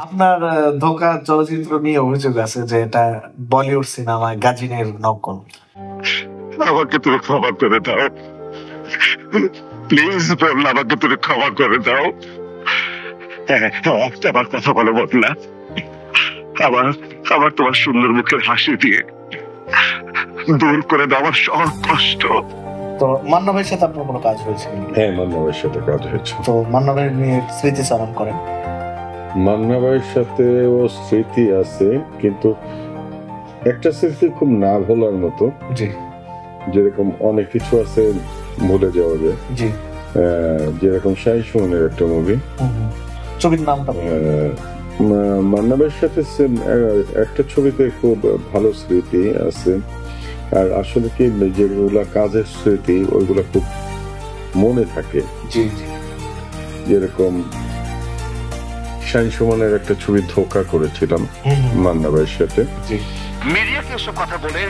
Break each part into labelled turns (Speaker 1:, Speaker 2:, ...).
Speaker 1: আপনার ধোকা চলচ্চিত্র নিয়ে অভিযোগ আছে যে এটা বলিউড সিনেমায় গাজিনের নকল।
Speaker 2: আমাকে তুমি ক্ষমা করে দাও প্লিজ, আমাকে তুমি ক্ষমা করে দাও। আমার কথা বলে বদলা, আমার তোমার সুন্দর মুখের হাসি দিয়ে দূর করে দাও আমার সব কষ্ট।
Speaker 1: তো মান্না ভাইয়ের সাথে আপনার কোনো কাজ হয়েছে?
Speaker 3: হ্যাঁ, মান্না ভাইয়ের সাথে কাজ হয়েছে।
Speaker 1: তো মান্না ভাইয়ের নিয়ে স্মৃতিচারণ করেন।
Speaker 3: মান্না ভাইয়ের সাথে ও স্মৃতি আছে, কিন্তু একটা স্মৃতি খুব না ভোলার মতো।
Speaker 1: জি।
Speaker 3: যেরকম অনেক কিছু আছে ভুলে যাওয়া যায়।
Speaker 1: জি।
Speaker 3: যেরকম শাহী সুমনের একটা মুভি,
Speaker 1: ছবির নামটা
Speaker 3: মান্না ভাইয়ের সাথে একটা ছবিতে খুব ভালো স্মৃতি আছে। আর আসলে কি যেগুলা কাজের স্মৃতি ওইগুলা খুব মনে থাকে।
Speaker 1: জি জি।
Speaker 3: যেরকম শাহী সুমনের একটা ছবি ধোকা করেছিলাম মান্না ভাইয়ের সাথে।
Speaker 2: মিডিয়াকে এসব কথা বলে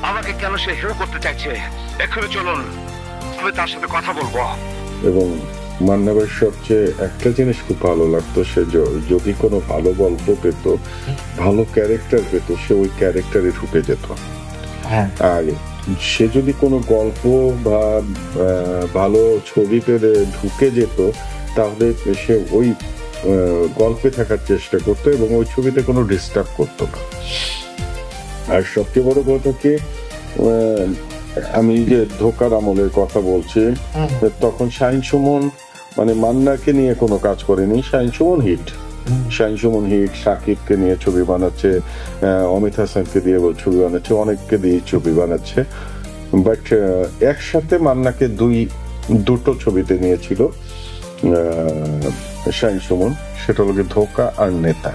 Speaker 2: আমাকে কেন সে হিরো করতে চাইছে? এক্ষুনি চলুন, আমি তার সাথে কথা বলবো।
Speaker 3: এবং মান্না ভাইয়ের সবচেয়ে একটা জিনিস খুব ভালো লাগতো, সে যদি কোনো ভালো গল্প পেত, ভালো ক্যারেক্টার পেত, সে ওই ক্যারেক্টারে ঢুকে যেত। আর সে যদি কোনো গল্প বা ভালো ছবি পেলে ঢুকে যেত, তাহলে সে ওই গল্পে থাকার চেষ্টা করতো এবং ওই ছবিতে কোনো ডিস্টার্ব করতো না। আর সবচেয়ে বড় কথা কি, আমি যে ধোকার আমলের কথা বলছি, তখন শাহীন সুমন মানে মান্নাকে নিয়ে কোনো কাজ করেনি। শাহীন সুমন হিট, শাকিবকে নিয়ে ছবি বানাচ্ছে, অমিত হাসানকে দিয়ে ছবি বানাচ্ছে, অনেককে দিয়ে ছবি বানাচ্ছে। বাট একসাথে মান্নাকে দুটো ছবিতে নিয়েছিল শাহীন সুমন, সেটা হলো ধোকা আর নেতা।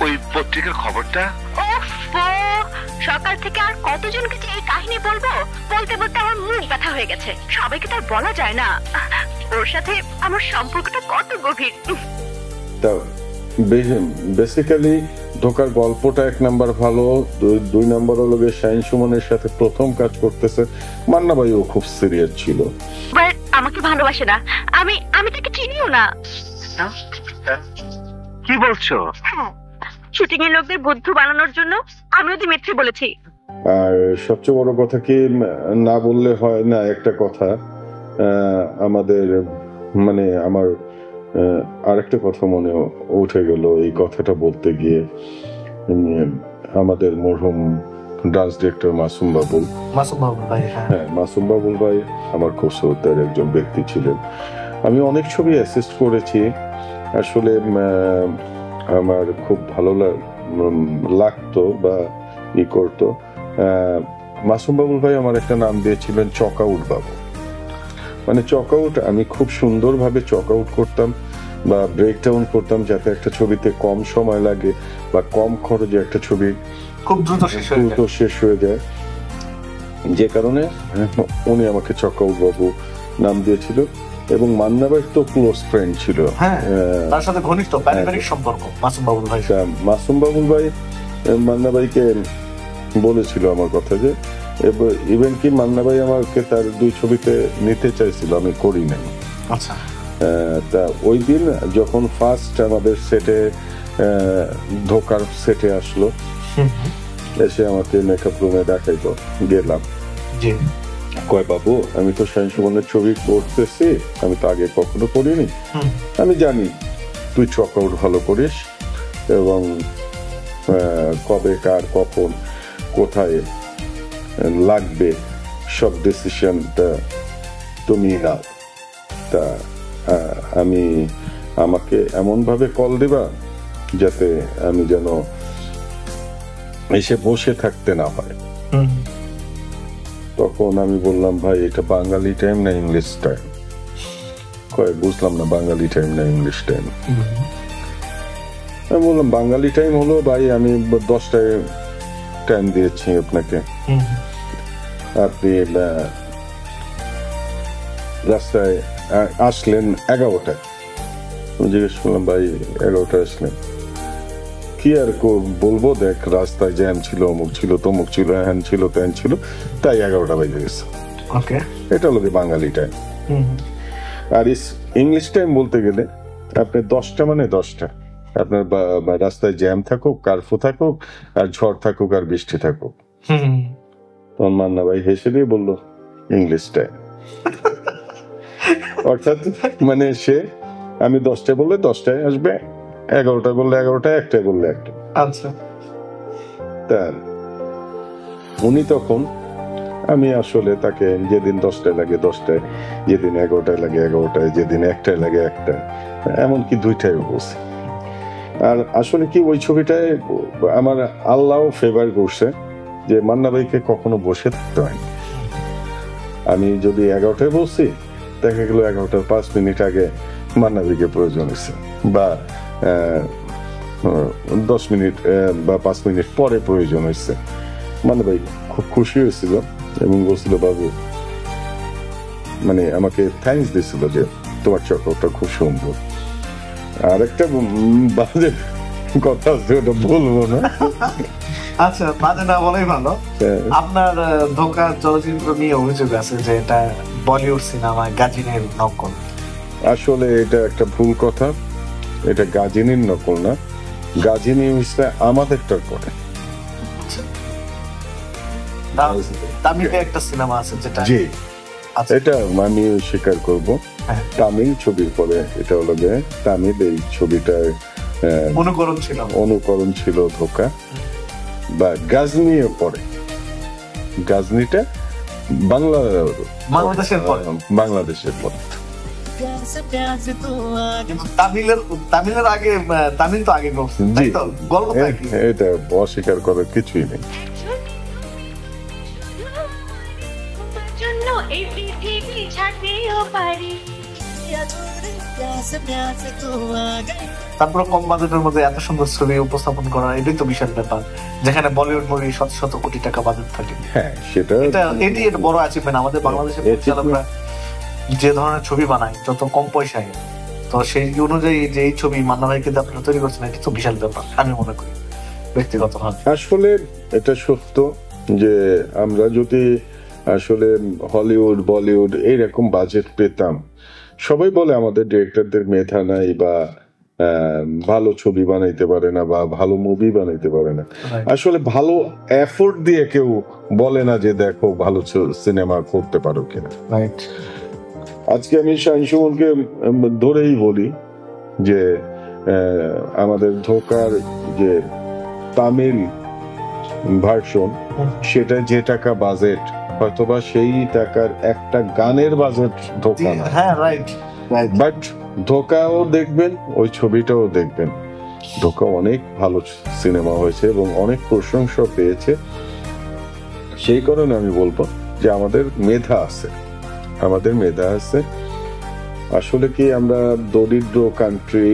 Speaker 2: ওই পত্রিকার খবরটা
Speaker 4: সকাল থেকে আর কতজনকে যে এই কাহিনী বলবো, বলতে বলতে আমার মুখ ব্যথা হয়ে গেছে। সবাইকে তার বলা যায় না ওর সাথে আমার সম্পর্কটা কত গভীর।
Speaker 3: বেসিক্যালি ধোকার গল্পটা এক নাম্বার ভালো, দুই নাম্বার হলো শাহীন সুমনের সাথে প্রথম কাজ করতেছে। মান্না ভাইও খুব সিরিয়াস ছিল।
Speaker 4: আমাকে ভালোবাসে না, আমি তাকে চিনিও না।
Speaker 2: কি বলছো?
Speaker 4: শুটিং এর লোকদের বুদ্ধু বানানোর জন্য আমি ওদের মিথ্যে বলেছি।
Speaker 3: আর সবচেয়ে বড় কথা কি, না বললে হয় না একটা কথা, আমাদের মানে আমার আরেকটা কথা মনে উঠে গেল এই কথাটা বলতে গিয়ে। আমাদের মরহুম ডান্স ডিরেক্টর মাসুম বাবুল ভাই আমার খুব শ্রদ্ধার একজন ব্যক্তি ছিলেন। আমি অনেক ছবি অ্যাসিস্ট করেছি, আসলে আমার খুব ভালো লাগতো বা ই করতো। মাসুম বাবুল ভাই আমার একটা নাম দিয়েছিলেন চকআউট বাবু। মানে চকআউট, আমি খুব সুন্দরভাবে চকআউট করতাম বা ব্রেকডাউন করতাম, যাতে একটা ছবিতে কম সময় লাগে বা কম খরচে একটা ছবি
Speaker 1: খুব দ্রুত
Speaker 3: শেষ হয়ে যায়। যে কারণে উনি আমাকে চকআউট বাবু নাম দিয়েছিল। এবং মান্না ভাই তো ক্লোজ ফ্রেন্ড ছিল,
Speaker 1: তার সাথে ঘনিষ্ঠ পারিবারিক সম্পর্ক মাসুম বাবুল ভাই।
Speaker 3: মাসুম বাবুল ভাই মান্না ভাইকে বলেছিল আমার কথা, যে ইভেন কি মান্না ভাই আমাকে তার দুই ছবিতে নিতে চাইছিল, আমি করি নাই।
Speaker 1: আচ্ছা।
Speaker 3: তা ওই দিন যখন ফার্স্ট আমাদের সেটে ধোকার সেটে আসলো, এসে আমাকে মেকআপ রুমে দেখাইতো, গেলাম। কয় বাবু, আমি তো শাহীন সুমনের ছবি করতেছি, আমি তো আগে কখনো করিনি, আমি জানি তুই চকআউট ভালো করিস এবং কবে কার কখন কোথায় লাগবে সব ডিসিশনটা তুমি নাও। তা আমাকে এমন ভাবে কল দিবা যাতে আমি যেন এসে বসে থাকতে না হয়। তখন আমি বললাম, ভাই এটা বাঙালি টাইম না ইংলিশ টাইম? কয় বুঝলাম না, বাঙালি টাইম না ইংলিশ টাইম? আমি বললাম বাঙালি টাইম হলো ভাই, আমি 10টায় টাইম দিয়েছি আপনাকে, আপনি রাস্তায় আসলেন 11টায়। আমি জিজ্ঞেস করলাম, ভাই 11টায় আসলেন কি আর বলবো, দেখ রাস্তায় জ্যাম ছিল, অমুক ছিল, তমুক ছিল, হ্যান ছিল, ত্যান ছিল, তাই 11টা বেজে গেছে। এটা হলো বাঙালি টাইম। আর ইংলিশ টাইম বলতে গেলে আপনি 10টা মানে 10টা, আপনার রাস্তায় জ্যাম থাকুক, কারফু থাকুক, আর ঝড় থাকুক, আর বৃষ্টি থাকুক। তখন মান্না ভাই হেসে দিয়ে বললো ইংলিশটায়। অর্থাৎ মানে সে আমি 10টায় বললে 10টায় আসবে, 11টায় বললে 11টায়, 1টায় বললে 1টা।
Speaker 1: আচ্ছা,
Speaker 3: তা উনি তখন, আমি আসলে তাকে যেদিন 10টায় লাগে 10টায়, যেদিন 11টায় লাগে 11টায়, যেদিন 1টায় লাগে 1টায়, এমনকি 2টায় বলছি। আর আসলে কি ওই ছবিটায় আমার আল্লাহ ফেভার করছে যে মান্না ভাইকে কখনো বসে থাকতে হয়নি। আমি যদি 11টায় বলছি, দেখা গেল 11টার 5 মিনিট আগে মান্না ভাইকে প্রয়োজন হয়েছে, বা 10 মিনিট বা 5 মিনিট পরে প্রয়োজন হয়েছে। মান্না ভাই খুব খুশি হয়েছিল এবং বলছিল বাবু, মানে আমাকে থ্যাঙ্কস দিছিল যে তোমার চক্রটা খুব সুন্দর। আর একটা বাজে কথা আছে, ওটা বলবো না।
Speaker 1: আচ্ছা, বাজে না বলাই ভালো। আপনার ধোঁকা চলচ্চিত্র নিয়ে অভিযোগ আছে যে এটা বলিউড সিনেমা গাজিনের নকল।
Speaker 3: আসলে এটা একটা ভুল কথা, এটা গাজিনীর নকল না, গাজিনী হচ্ছে আমাদেরটার পরে।
Speaker 1: তামিলে একটা সিনেমা আছে যেটা,
Speaker 3: জি এটা আমি স্বীকার করব, তামিল ছবির পরে এটা হলো যে তামিল এই ছবিটার অনুকরণ ছিল ধোঁকা, বা গাজনিও পরে। গাজনিটা বাংলাদেশের পরে।
Speaker 1: তামিলের আগে, তামিল তো আগে করছে,
Speaker 3: এটা অস্বীকার করার কিছুই নেই।
Speaker 1: তারপর কম বাজেটের মধ্যে এত সুন্দর ছবি উপস্থাপন করা, এটাই তো বিশাল ব্যাপার, যেখানে বলিউড মুভি শত শত কোটি টাকা বাজেট থাকে।
Speaker 3: হ্যাঁ, সেটা
Speaker 1: এটি একটা বড় অ্যাচিভমেন্ট আমাদের বাংলাদেশের পরিচালকরা যে ধরনের ছবি বানায় যত কম পয়সায়, তো সেই অনুযায়ী যে এই ছবি মান্না ভাই কিন্তু আপনারা তৈরি করছেন, এটি তো বিশাল ব্যাপার আমি মনে করি ব্যক্তিগতভাবে।
Speaker 3: আসলে এটা সত্য যে আমরা যদি আসলে হলিউড বলিউড এইরকম বাজেট পেতাম, সবাই বলে আমাদের ডিরেক্টরদের মেধা নাই, বা ভালো ছবি বানাইতে পারে না, বা ভালো মুভি বানাইতে পারে না। আসলে ভালো এফোর্ট দিয়ে কেউ বলে না যে দেখো ভালো সিনেমা করতে পারো কিনা। আজকে আমি শাহিন সুমনকে ধরেই বলি যে আমাদের ধোঁকার যে তামিল ভার্সন, সেটা যে টাকা বাজেট, হয়তোবা সেই টাকার একটা গানের বাজেট ধোঁকা না। বাট ধোঁকাও দেখবেন, ওই ছবিটাও দেখবেন। ধোঁকা অনেক ভালো সিনেমা হয়েছে এবং অনেক প্রশংসা পেয়েছে। সেই কারণে আমি বলবো যে আমাদের মেধা আছে, আমাদের মেধা আছে। আসলে কি আমরা দরিদ্র কান্ট্রি,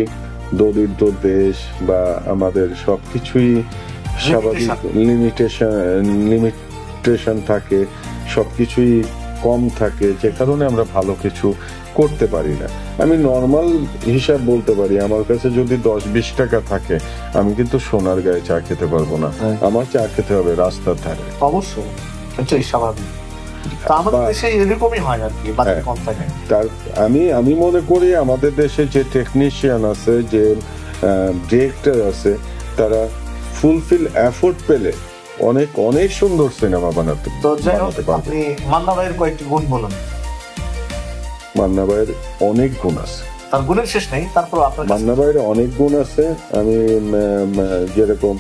Speaker 3: দরিদ্র দেশ, বা আমাদের সবকিছুই স্বাভাবিক লিমিটেশন থাকে, সবকিছুই কম থাকে, যে কারণে আমরা ভালো কিছু করতে পারি না। আমি নর্মাল হিসাব বলতে পারি, আমার কাছে যদি 10-20 টাকা থাকে, আমি কিন্তু সোনার গায়ে চা খেতে পারবো না, আমার চা খেতে হবে রাস্তার ধারে।
Speaker 1: অবশ্যই, এটাই স্বাভাবিক।
Speaker 3: আমি মনে করি আমাদের দেশে যে টেকনিশিয়ান আছে, যে ডিরেক্টর আছে, তারা ফুলফিল এফোর্ট পেলে অনেক অনেক সুন্দর সিনেমা বানাতে পারবে।
Speaker 1: মান্না ভাইয়ের কয়েকটি গুণ বলুন।
Speaker 3: মান্না ভাইয়ের অনেক গুণ আছে,
Speaker 1: তার গুণের শেষ নেই। তারপর
Speaker 3: মান্না ভাইয়ের অনেক গুণ আছে। আমি যেরকম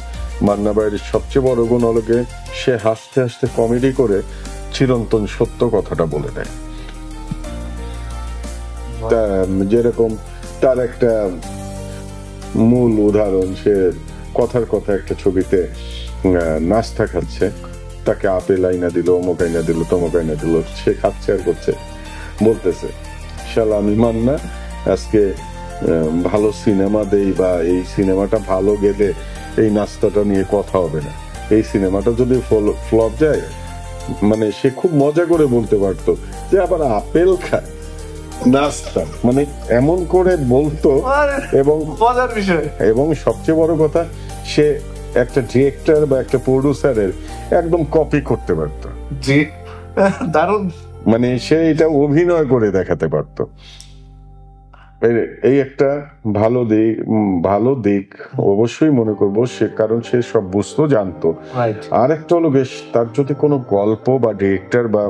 Speaker 3: মান্না ভাইয়ের সবচেয়ে বড় গুণ হলো সে হাসতে হাসতে কমেডি করে চিরন্তন সত্য কথাটা বলে দেয়। যেরকম তার একটা মূল উদাহরণ, সে কথার কথা একটা ছবিতে নাস্তা খাচ্ছে, তাকে আপেল আইনা দিল, অমুক আইনা দিল, তমুক আইনা দিল, সে খাচ্ছে আর করছে, বলতেছে শালা আমি মান্না আজকে ভালো সিনেমা দেই, বা এই সিনেমাটা ভালো গেলে এই নাস্তাটা নিয়ে কথা হবে না, এই সিনেমাটা যদি ফ্লপ যায়, মানে সে খুব মজা করে বলতে পারতো যে আবার আপেল খায় নাস্তা, মানে এমন করে বলতো। এবং
Speaker 1: মজার বিষয়,
Speaker 3: এবং সবচেয়ে বড় কথা, সে একটা ডিরেক্টর বা একটা প্রোডিউসারের একদম কপি করতে পারতো।
Speaker 1: জি, দারুণ।
Speaker 3: মানে সে এটা অভিনয় করে দেখাতে পারতো। এই একটা ভালো দিক অবশ্যই মনে করবো, সে কারণ সে সব বুঝতো, জানতো। আর একটা হলো বেশ, তার যদি কোনো গল্প বা ডিরেক্টর বা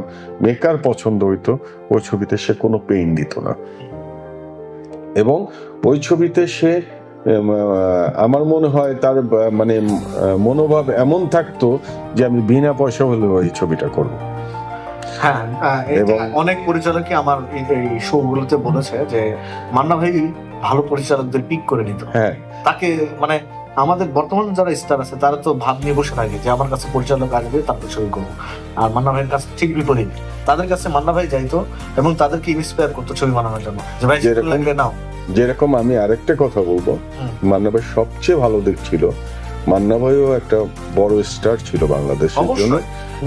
Speaker 3: মেকার পছন্দ হইতো, ওই ছবিতে সে কোনো পেইন দিত না, এবং ওই ছবিতে সে আমার মনে হয় তার মানে মনোভাব এমন থাকতো যে আমি বিনা পয়সা হলেও এই ছবিটা করবো।
Speaker 1: হ্যাঁ, এবং অনেক পরিচালকই আমার এই শো গুলোতে বলেছে যে মান্না ভাই ভালো পরিচালকদের পিক করে নিত।
Speaker 3: হ্যাঁ,
Speaker 1: তাকে মানে আমাদের বর্তমান যারা স্টার আছে তারা তো ভাব নিয়ে বসে থাকে যে আমার কাছে পরিচালক আসবে তারপর ছবি করবো, আর মান্না ভাইয়ের কাছে ঠিক বিপরীত, তাদের কাছে মান্না ভাই যাইতো এবং তাদেরকে ইন্সপায়ার করতো ছবি বানানোর জন্য, যে ভাই লাগলে নাও। যেরকম
Speaker 3: আমি আরেকটা কথা বলবো, মান্না ভাই সবচেয়ে ভালো দিক ছিল, মান্না ভাইও একটা বড় স্টার ছিল বাংলাদেশের জন্য,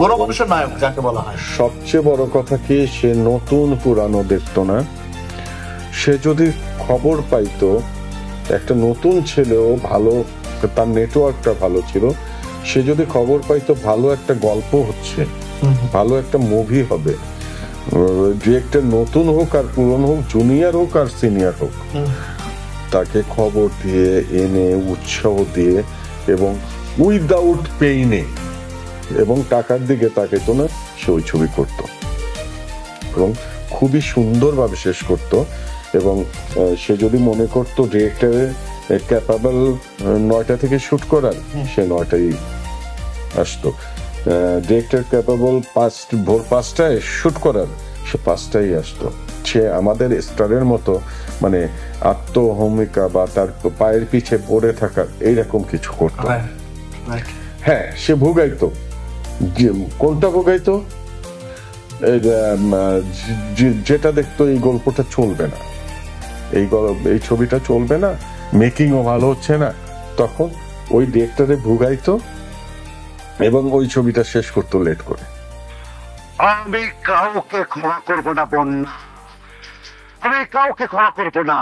Speaker 1: বড় মানুষের নায়ক যাকে বলা হয়।
Speaker 3: সবচেয়ে বড় কথা কি, সে নতুন পুরানো দেখতো না। সে যদি খবর পাইতো একটা নতুন ছেলেও ভালো, তার নেটওয়ার্কটা ভালো ছিল, সে যদি খবর পাইতো ভালো একটা গল্প হচ্ছে, ভালো একটা মুভি হবে, ডিরেক্টর নতুন হোক আর পুরনো হোক, জুনিয়র হোক আর সিনিয়র হোক, তাকে খবর দিয়ে এনে উৎসাহ দিয়ে এবং উইদাউট পেইনে এবং টাকার দিকে তাকে তো না, সে ওই ছবি করতো এবং খুবই সুন্দরভাবে শেষ করতো। এবং সে যদি মনে করতো ডিরেক্টরের ক্যাপাবল 9টা থেকে শুট করার, সে 9টাই আসতো। ডিরেক্টর ক্যাপাবল ভোর 5টায় শুট করার, সে 5টাই আসতো। সে আমাদের স্টারের মতো মানে আত্মহমিকা বা তার পায়ের পিছে পড়ে থাকার এইরকম কিছু করতো। হ্যাঁ, সে ভোগাইতো। কোনটা ভোগাইতো? যেটা দেখতো এই গল্পটা চলবে না, এই ছবিটা চলবে না, মেকিংও ভালো হচ্ছে না, তখন ওই ডিরেক্টরে ভোগাইতো এবং ওই ছবিটা শেষ করতো লেট করে।
Speaker 2: আমি কাউকে ক্ষমা করবো না বোন, আমি কাউকে ক্ষমা করবো না।